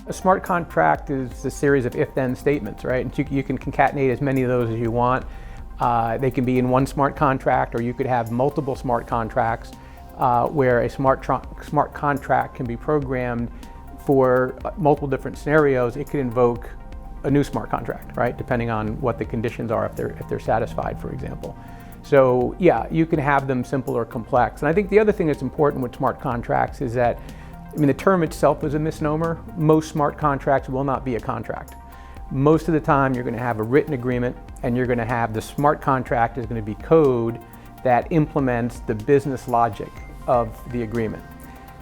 A smart contract is a series of if-then statements, right? And you can concatenate as many of those as you want. They can be in one smart contract, or you could have multiple smart contracts where a smart contract can be programmed for multiple different scenarios. It could invoke a new smart contract, right? Depending on what the conditions are, if they're satisfied, for example. So yeah, you can have them simple or complex. And I think the other thing that's important with smart contracts is that, I mean, the term itself is a misnomer. Most smart contracts will not be a contract. Most of the time you're going to have a written agreement, and you're going to have the smart contract is going to be code that implements the business logic of the agreement.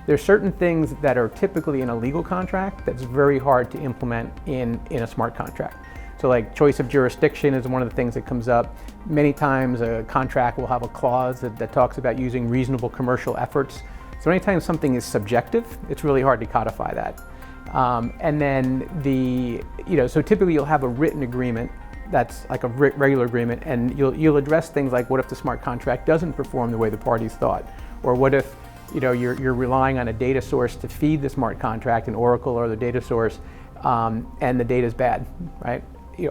There's certain things that are typically in a legal contract that's very hard to implement in a smart contract. So like choice of jurisdiction is one of the things that comes up. Many times a contract will have a clause that talks about using reasonable commercial efforts. So anytime something is subjective, it's really hard to codify that. And then so typically you'll have a written agreement that's like a regular agreement, and you'll address things like, what if the smart contract doesn't perform the way the parties thought? Or what if you're relying on a data source to feed the smart contract, an Oracle or the data source, and the data is bad, right?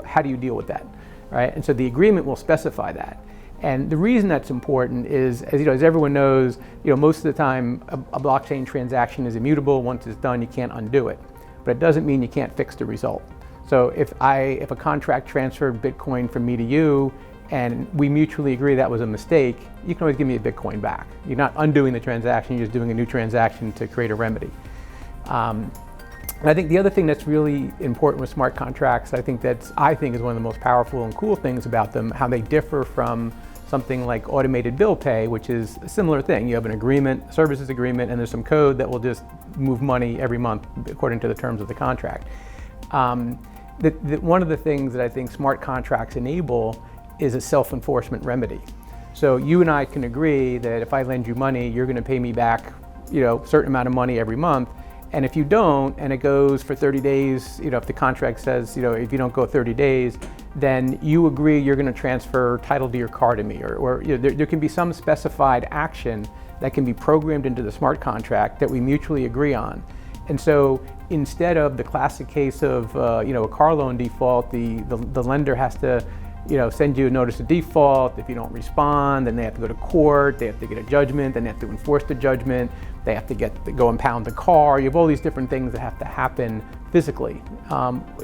How do you deal with that, right? And so the agreement will specify that. And the reason that's important is, as everyone knows, most of the time a blockchain transaction is immutable. Once it's done, you can't undo it. But it doesn't mean you can't fix the result. So if a contract transferred Bitcoin from me to you, and we mutually agree that was a mistake, you can always give me a Bitcoin back. You're not undoing the transaction, you're just doing a new transaction to create a remedy. And I think the other thing that's really important with smart contracts, I think is one of the most powerful and cool things about them, how they differ from something like automated bill pay, which is a similar thing. You have an agreement, a services agreement, and there's some code that will just move money every month according to the terms of the contract. One of the things that I think smart contracts enable is a self-enforcement remedy. So you and I can agree that if I lend you money, you're going to pay me back, a certain amount of money every month. And if you don't, and it goes for 30 days, if the contract says, if you don't go 30 days, then you agree you're going to transfer title to your car to me, or there can be some specified action that can be programmed into the smart contract that we mutually agree on. And so instead of the classic case of, a car loan default, the lender has to, send you a notice of default. If you don't respond, then they have to go to court, they have to get a judgment, then they have to enforce the judgment, they have to go impound the car. You have all these different things that have to happen physically.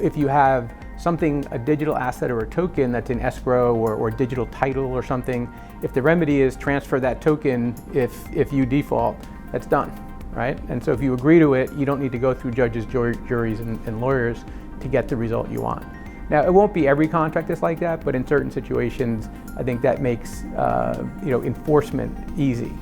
If you have something, a digital asset or a token that's in escrow or digital title or something, if the remedy is transfer that token if you default, that's done, right? And so if you agree to it, you don't need to go through judges, juries, and lawyers to get the result you want. Now, it won't be every contract that's like that, but in certain situations, I think that makes enforcement easy.